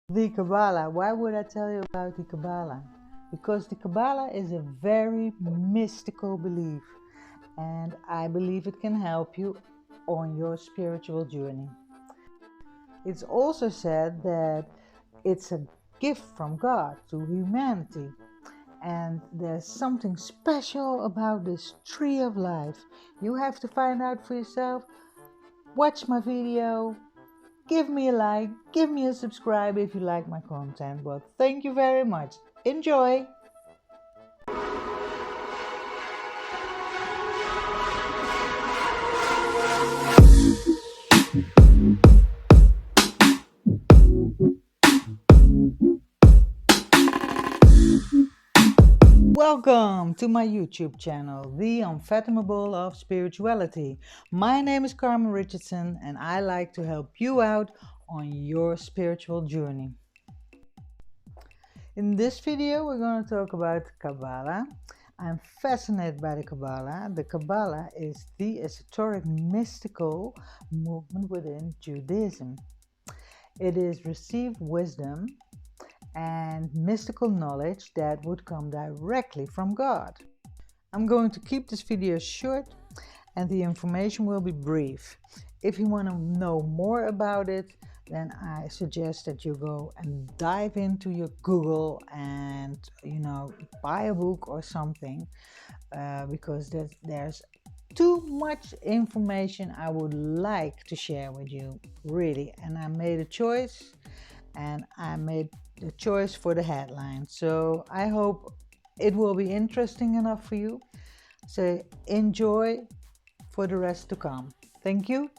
The Kabbalah. Why would I tell you about the Kabbalah? Because the Kabbalah is a very mystical belief, and I believe it can help you on your spiritual journey. It's also said that it's a gift from God to humanity, and there's something special about this tree of life. You have to find out for yourself. Watch my video. Give me a like, give me a subscribe if you like my content. Well, thank you very much. Enjoy! Welcome to my YouTube channel, The Unfathomable of Spirituality. My name is Carmen Richardson and I like to help you out on your spiritual journey. In this video, we're going to talk about Kabbalah. I'm fascinated by the Kabbalah. The Kabbalah is the esoteric mystical movement within Judaism. It is received wisdom and mystical knowledge that would come directly from God. I'm going to keep this video short and the information will be brief. If you want to know more about it, then I suggest that you go and dive into your Google and buy a book or something, because there's too much information I would like to share with you, really. And I made a choice, and I made the choice for the headline. So I hope it will be interesting enough for you. So enjoy for the rest to come. Thank you.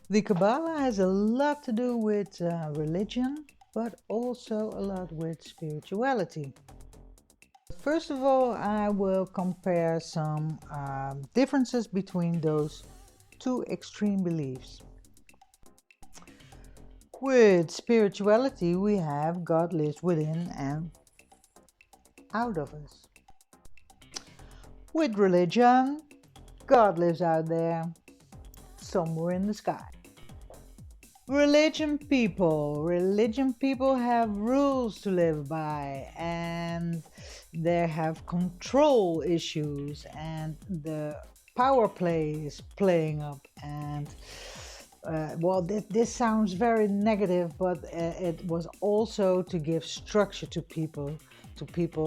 The Kabbalah has a lot to do with religion, but also a lot with spirituality. First of all, I will compare some differences between those two extreme beliefs. With spirituality, we have God lives within and out of us. With religion, God lives out there, somewhere in the sky. Religion people have rules to live by, and they have control issues, and the power play is playing up, and this sounds very negative, but it was also to give structure to people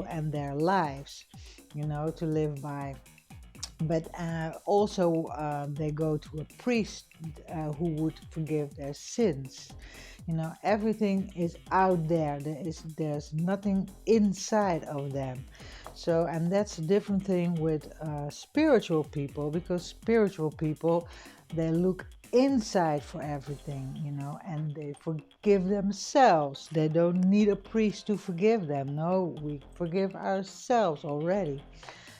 and their lives, to live by. But also they go to a priest who would forgive their sins. Everything is out there. There's nothing inside of them. So, and that's a different thing with spiritual people, because spiritual people, they look inside for everything, and they forgive themselves. They don't need a priest to forgive them. No, we forgive ourselves already.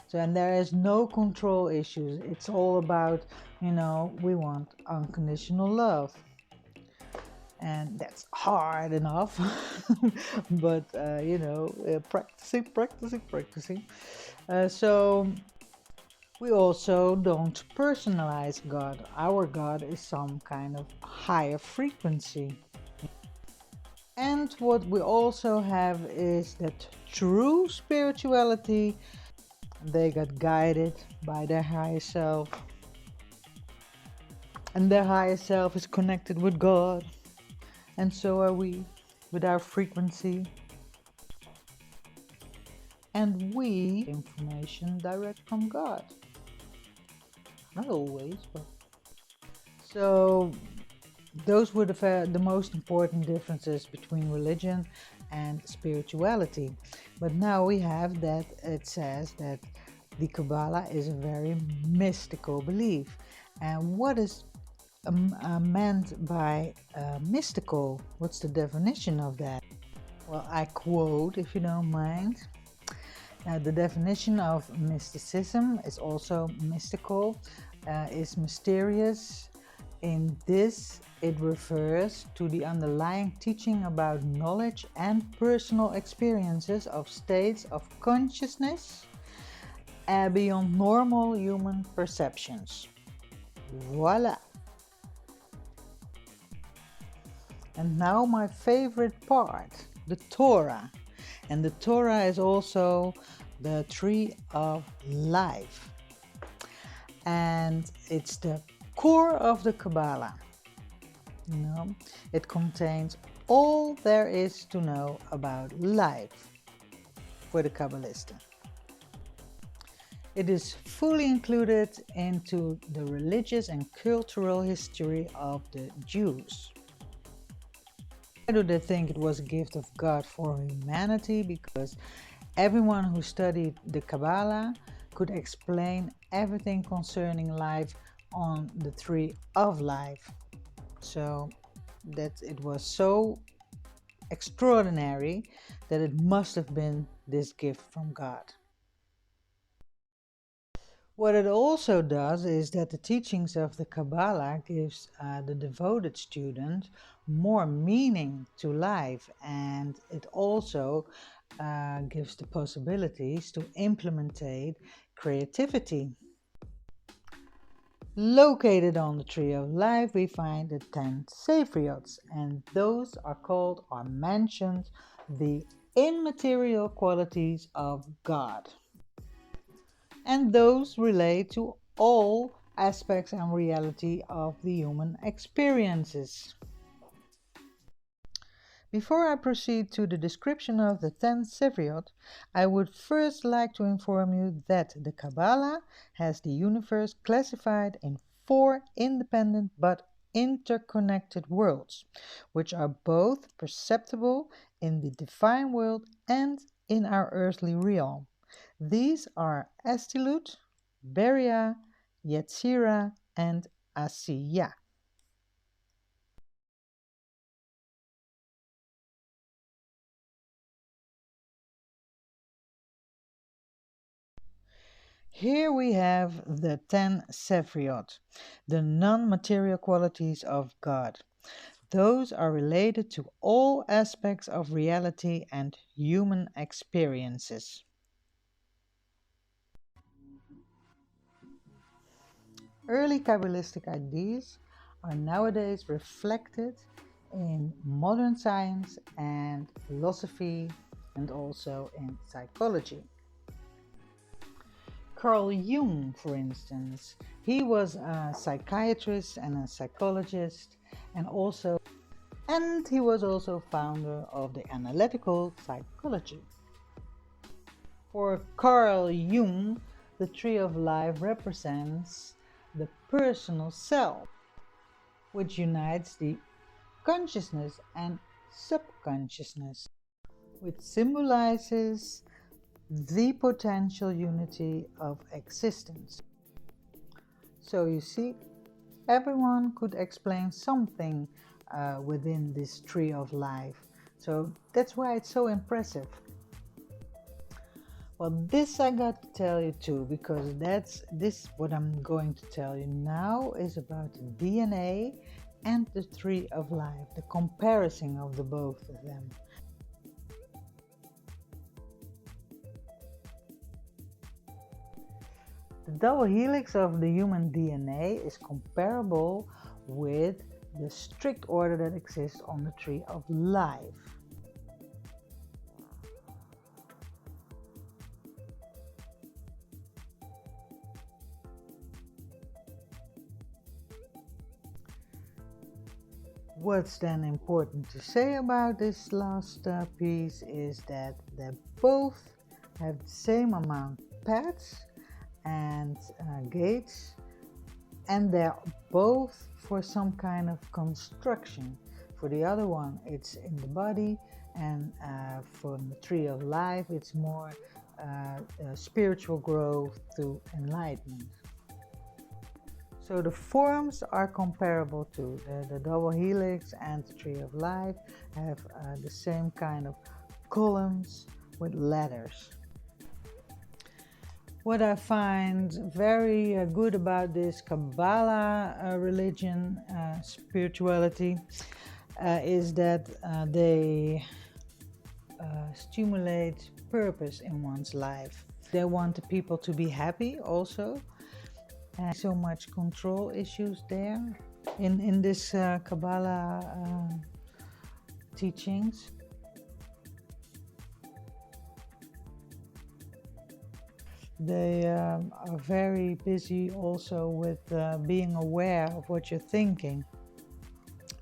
So, and there is no control issues. It's all about, we want unconditional love. And that's hard enough, but practicing. So we also don't personalize God. Our God is some kind of higher frequency. And what we also have is that true spirituality, they got guided by their higher self. And their higher self is connected with God. And so are we, with our frequency. And we information direct from God. Not always, but. So those were the most important differences between religion and spirituality. But now we have that it says that the Kabbalah is a very mystical belief. And what is meant by mystical? What's the definition of that? Well, I quote, if you don't mind. The definition of mysticism is also mystical, is mysterious. In this, it refers to the underlying teaching about knowledge and personal experiences of states of consciousness beyond normal human perceptions. Voila! And now my favorite part, the Torah. And the Torah is also the tree of life. And it's the core of the Kabbalah. You know, it contains all there is to know about life for the Kabbalist. It is fully included into the religious and cultural history of the Jews. Why do they think it was a gift of God for humanity? Because everyone who studied the Kabbalah could explain everything concerning life on the tree of life. So that it was so extraordinary that it must have been this gift from God. What it also does is that the teachings of the Kabbalah gives the devoted student more meaning to life, and it also gives the possibilities to implement creativity. Located on the tree of life, we find the 10 Sephirots, and those are called or mentioned the immaterial qualities of God. And those relate to all aspects and reality of the human experiences. Before I proceed to the description of the 10 Sephiroth, I would first like to inform you that the Kabbalah has the universe classified in 4 independent but interconnected worlds, which are both perceptible in the divine world and in our earthly realm. These are Estilut, Beria, Yetzirah, and Asiya. Here we have the 10 Sephiroth, the non-material qualities of God. Those are related to all aspects of reality and human experiences. Early Kabbalistic ideas are nowadays reflected in modern science and philosophy and also in psychology. Carl Jung, for instance, he was a psychiatrist and a psychologist and he was also founder of the analytical psychology. For Carl Jung, the tree of life represents the personal self, which unites the consciousness and subconsciousness, which symbolizes the potential unity of existence. So you see, everyone could explain something within this tree of life. So that's why it's so impressive. Well, this I got to tell you too, because this what I'm going to tell you now is about the DNA and the tree of life, the comparison of the both of them. The double helix of the human DNA is comparable with the strict order that exists on the tree of life. What's then important to say about this last piece is that they both have the same amount of paths and gates, and they're both for some kind of construction. For the other one it's in the body, and for the tree of life it's more spiritual growth through enlightenment. So the forms are comparable too. The double helix and the tree of life have the same kind of columns with ladders. What I find very good about this Kabbalah religion, spirituality, is that they stimulate purpose in one's life. They want the people to be happy also. And so much control issues there. In this Kabbalah teachings. They are very busy also with being aware of what you're thinking.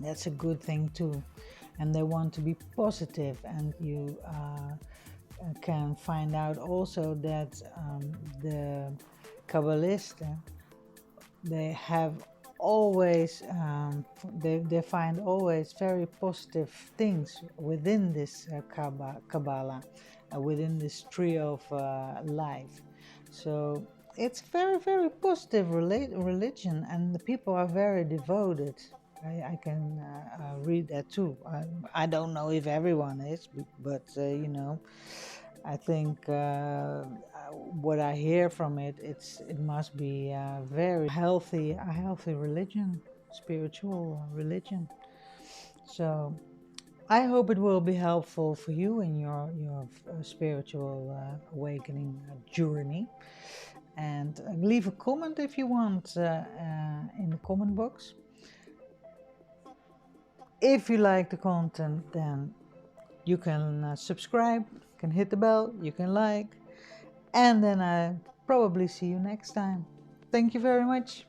That's a good thing too. And they want to be positive, and you can find out also that the Kabbalists, they have always they find always very positive things within this Kabbalah, within this tree of life. So it's very positive religion, and the people are very devoted. I can read that too. I don't know if everyone is, but you know, I think what I hear from it, it must be very a healthy religion, spiritual religion. So I hope it will be helpful for you in your spiritual awakening journey. And leave a comment if you want in the comment box. If you like the content, then you can subscribe, you can hit the bell, you can like, and then I probably see you next time. Thank you very much.